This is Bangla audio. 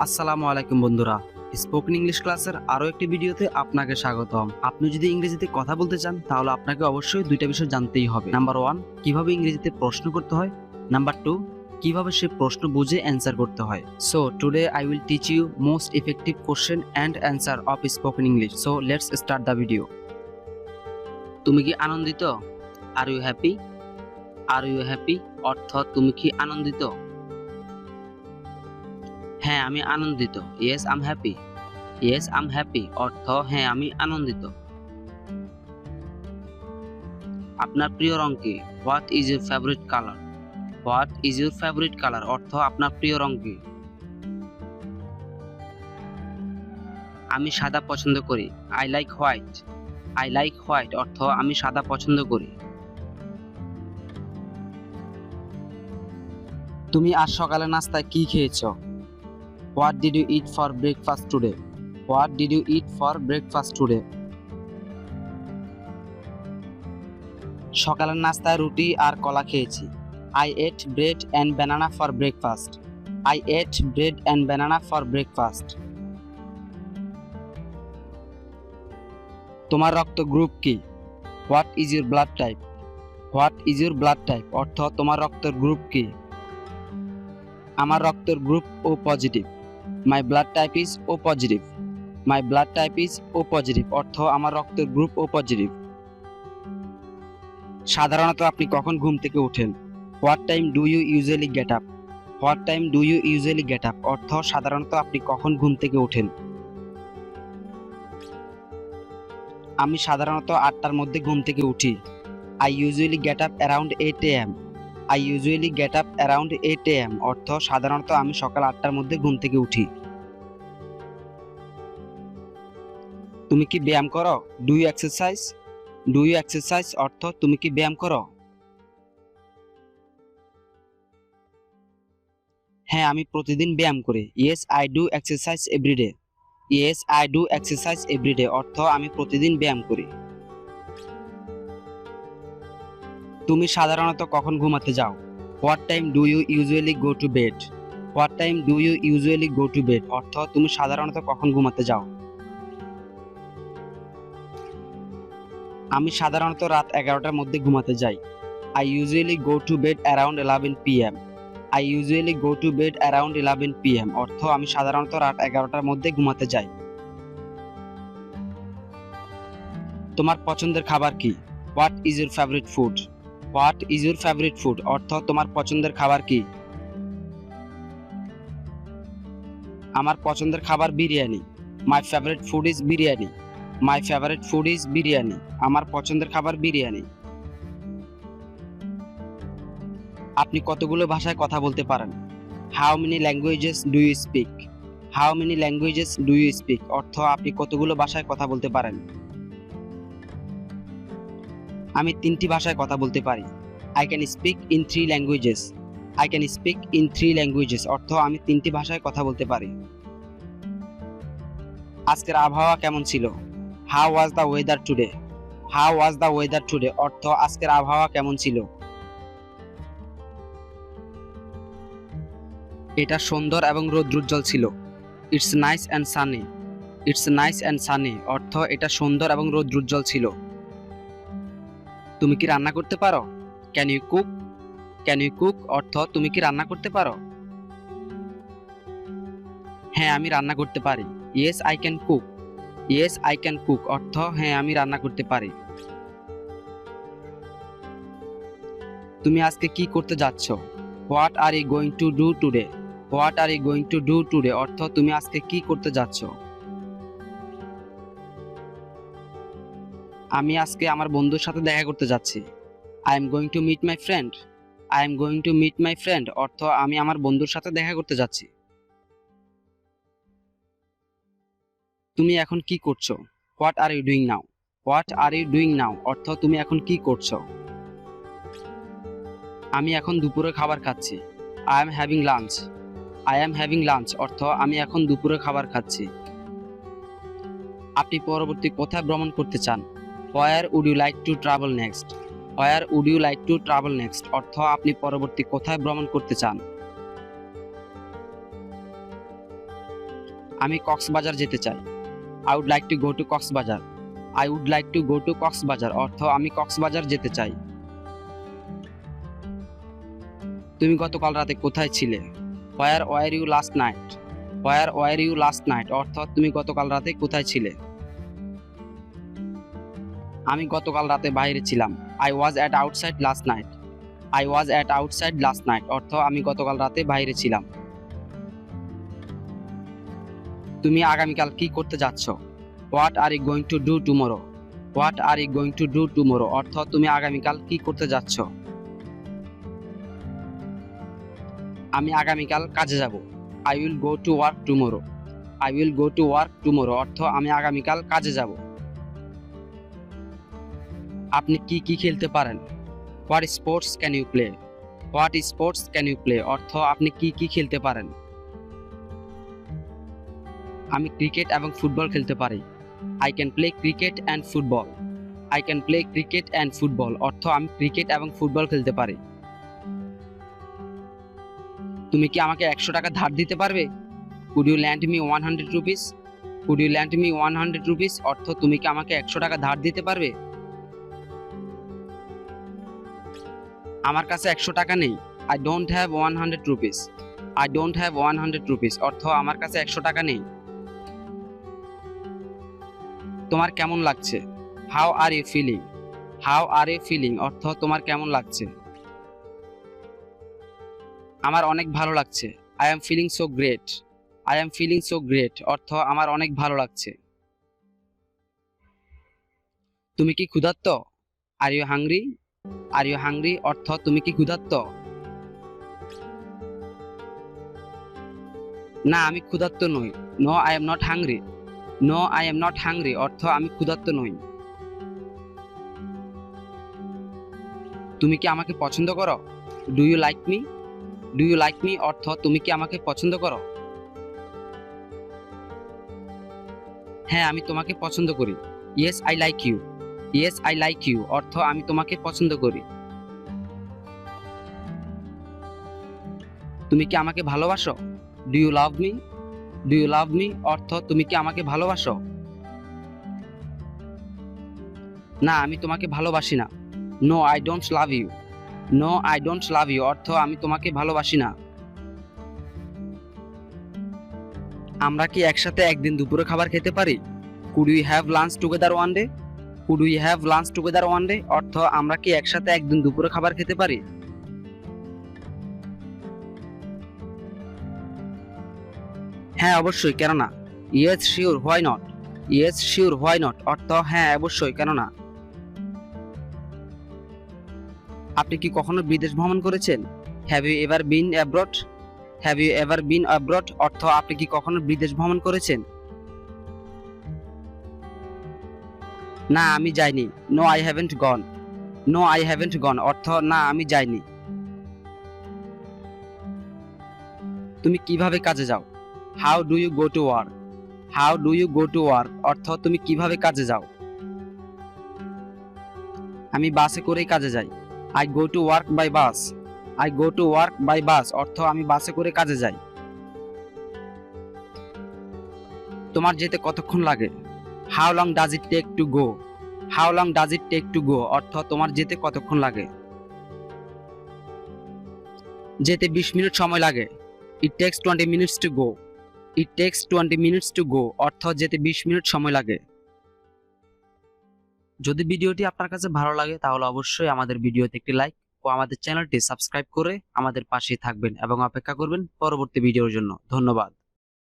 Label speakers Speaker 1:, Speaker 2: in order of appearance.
Speaker 1: আসসালামু আলাইকুম বন্ধুরা, স্পোকেন ইংলিশ ক্লাসের আরো একটি ভিডিওতে আপনাকে স্বাগতম। আপনি যদি ইংরেজিতে কথা বলতে চান তাহলে আপনাকে অবশ্যই দুইটা বিষয় জানতেই হবে। নাম্বার 1, কিভাবে ইংরেজিতে প্রশ্ন করতে হয়। নাম্বার 2, কিভাবে সে প্রশ্ন বুঝে অ্যান্সার করতে হয়। So today I will teach you most effective question and answer of spoken English. So let's start the video. তুমি কি আনন্দিত? Are you happy? Are you happy অর্থ তুমি কি আনন্দিত? হ্যাঁ আমি আনন্দিত। Yes I am happy. Yes I am happy অর্থ হ্যাঁ আমি আনন্দিত। আপনার প্রিয় রং কি? What is your favourite colour? What is your favourite colour অর্থ আপনার প্রিয় রং কি? আমি সাদা পছন্দ করি। I like white. I like white অর্থ আমি সাদা পছন্দ করি। তুমি আজ সকালে নাস্তায় কি খেয়েছো? What did you eat for breakfast today? What did you eat for breakfast today? সকালের নাস্তায় রুটি আর কলা খেয়েছি। I ate bread and banana for breakfast. I ate bread and banana for breakfast. তোমার রক্ত গ্রুপ কি? What is your blood type? What is your blood type অর্থ তোমার রক্তের গ্রুপ কি? আমার রক্তের group O positive. My blood type is O positive. My blood type is O positive অর্থ আমার রক্তের গ্রুপ ও পজিটিভ। সাধারণত আপনি কখন ঘুম থেকে ওঠেন? What time do you usually get up? What time do you usually get up অর্থ সাধারণত আপনি কখন ঘুম থেকে ওঠেন? আমি সাধারণত 8টার মধ্যে ঘুম থেকে উঠি। I usually get up around 8 AM। I usually get up around 8 AM অর্থ সাধারণত আমি সকাল 8টার মধ্যে ঘুম থেকে উঠি। তুমি কি ব্যায়াম করো? Do you exercise? Do you exercise অর্থ তুমি কি ব্যায়াম করো? হ্যাঁ আমি প্রতিদিন ব্যায়াম করি। Yes I do exercise everyday. Yes I do exercise everyday অর্থ আমি প্রতিদিন ব্যায়াম করি। তুমি সাধারণত কখন ঘুমাতে যাও? What time do you usually go to bed? What time do you usually go to bed অর্থ তুমি সাধারণত কখন ঘুমাতে যাও? আমি সাধারণত রাত 11টার মধ্যে ঘুমাতে যাই। I usually go to bed around 11 PM। I usually go to bed around 11 PM অর্থ আমি সাধারণত রাত 11টার মধ্যে ঘুমাতে যাই। তোমার পছন্দের খাবার কি? What is your favourite food? What is your favourite food অর্থ তোমার পছন্দের খাবার কি? আমার পছন্দের খাবার biryani. My favourite food is biryani. My favourite food is biryani আমার পছন্দের খাবার বিরিয়ানি। আপনি কতগুলো ভাষায় কথা বলতে পারেন? How many languages do you speak? How many languages do you speak অর্থ আপনি কতগুলো ভাষায় কথা বলতে পারেন? আমি 3টি ভাষায় কথা বলতে পারি। I can speak in 3 languages. I can speak in 3 languages অর্থ আমি 3টি ভাষায় কথা বলতে পারি। আজকের আবহাওয়া কেমন ছিল? How was the weather today? How was the weather today অর্থ আজকের আবহাওয়া কেমন ছিল? এটা সুন্দর এবং রৌদ্রোজ্জ্বল ছিল। It's nice and sunny. It's nice and sunny অর্থ এটা সুন্দর এবং রৌদ্রোজ্জ্বল ছিল। তুমি কি রান্না করতে পারো? Can you cook? Can you cook অর্থ তুমি কি রান্না করতে পারো? হ্যাঁ আমি রান্না করতে পারি। Yes I can cook. Yes I can cook অর্থ হ্যাঁ আমি রান্না করতে পারি। তুমি আজকে কি করতে যাচ্ছ? What are you going to do today? What are you going to do today অর্থ তুমি আজকে কি করতে যাচ্ছ? আমি আজকে আমার বন্ধুর সাথে দেখা করতে যাচ্ছি। I am going to meet my friend. I am going to meet my friend অর্থ আমি আমার বন্ধুর সাথে দেখা করতে যাচ্ছি। তুমি এখন কি করছো? What are you doing now? What are you doing now অর্থ তুমি এখন কি করছো? আমি এখন দুপুরে খাবার খাচ্ছি। I am having lunch. I am having lunch অর্থ আমি এখন দুপুরে খাবার খাচ্ছি। আপনি পরবর্তী কোথায় ভ্রমণ করতে চান? Where would you like to travel next? Where would you like to travel next অর্থ আপনি পরবর্তী কোথায় ভ্রমণ করতে চান? আমি কক্সবাজার যেতে চাই। I would like to go to Cox's Bazar. I would like to go to Cox's Bazar অর্থ আমি কক্সবাজার যেতে চাই। তুমি গতকাল রাতে কোথায় ছিলে? Where were you last night. Where were you last night অর্থ তুমি গতকাল রাতে কোথায় ছিলে। আমি গতকাল রাতে বাইরে ছিলাম। I was at outside last night. I was at outside last night অর্থ আমি গতকাল রাতে বাইরে ছিলাম। তুমি আগামীকাল কি করতে যাচ্ছ? What are you going to do tomorrow. What are you going to do tomorrow অর্থ তুমি আগামীকাল কি করতে যাচ্ছ। আমি আগামীকাল কাজে যাব। I will go to work tomorrow. I will go to work tomorrow অর্থ আমি আগামীকাল কাজে যাব। আপনি কি কি খেলতে পারেন? What sports can you play. What sports can you play অর্থ আপনি কি কি খেলতে পারেন। আমি ক্রিকেট এবং ফুটবল খেলতে পারি। I can play cricket and football. I can play cricket and football অর্থ আমি ক্রিকেট এবং ফুটবল খেলতে পারি। তুমি কি আমাকে 100 টাকা ধার দিতে পারবে? Could you lend me 100 rupees. Could you lend me 100 rupees অর্থ তুমি কি আমাকে 100 টাকা ধার দিতে পারবে। আমার কাছে 100 টাকা নেই। I don't have 100 rupees. I don't have 100 rupees অর্থ আমার কাছে 100 টাকা নেই। তোমার কেমন লাগছে? How are you feeling. How are you feeling অর্থ তোমার কেমন লাগছে। আমার অনেক ভালো লাগছে। I am feeling so great. I am feeling so great অর্থ আমার অনেক ভালো লাগছে। তুমি কি ক্ষুধার্ত? Are you hungry. Are you hungry অর্থ তুমি কি ক্ষুধার্ত। না আমি ক্ষুধার্ত নই। No I am not hungry. No I am not hungry অর্থ আমি ক্ষুধার্ত নই। তুমি কি আমাকে পছন্দ করো? Do you like me. Do you like me অর্থ তুমি কি আমাকে পছন্দ করো। হ্যাঁ আমি তোমাকে পছন্দ করি। Yes I like you. Yes I like you অর্থ আমি তোমাকে পছন্দ করি। তুমি কি আমাকে ভালোবাসো? Do you love me. Do you love me অর্থ তুমি কি আমাকে ভালোবাসো। না আমি তোমাকে ভালোবাসি না। No I don't love you. No I don't love you অর্থ আমি তোমাকে ভালোবাসি না। আমরা কি একসাথে একদিন দুপুরে খাবার খেতে পারি? Could we have lunch together one day. Could we have lunch together one day অর্থ আমরা কি একসাথে একদিন দুপুরে খাবার খেতে পারি। হ্যাঁ অবশ্যই কেন না। Yes sure why not. Yes sure why not অর্থ হ্যাঁ অবশ্যই কেন না। আপনি কি কখনো বিদেশ ভ্রমণ করেছেন? Have you ever been abroad. Have you ever been abroad অর্থ আপনি কি কখনো বিদেশ ভ্রমণ করেছেন। না আমি যাইনি। No I haven't gone. No I haven't gone অর্থ না আমি যাইনি। তুমি কিভাবে কাজে যাও? How do you go to work. How do you go to work অর্থ তুমি কিভাবে কাজে যাও। আমি বাসে করেই কাজে যাই। I go to work by bus. I go to work by bus অর্থ আমি বাসে করে কাজে যাই। তোমার যেতে কতক্ষণ লাগে? How long does it take to go. How long does it take to go অর্থ তোমার যেতে কতক্ষণ লাগে। যেতে 20 মিনিট সময় লাগে। It takes 20 minutes to go. It takes 20 minutes to go অর্থ যেতে 20 মিনিট সময় লাগে। যদি ভিডিওটি আপনার কাছে ভালো লাগে তাহলে অবশ্যই আমাদের ভিডিওতে একটি লাইক ও আমাদের চ্যানেলটি সাবস্ক্রাইব করে আমাদের পাশেই থাকবেন এবং অপেক্ষা করবেন পরবর্তী ভিডিওর জন্য। ধন্যবাদ।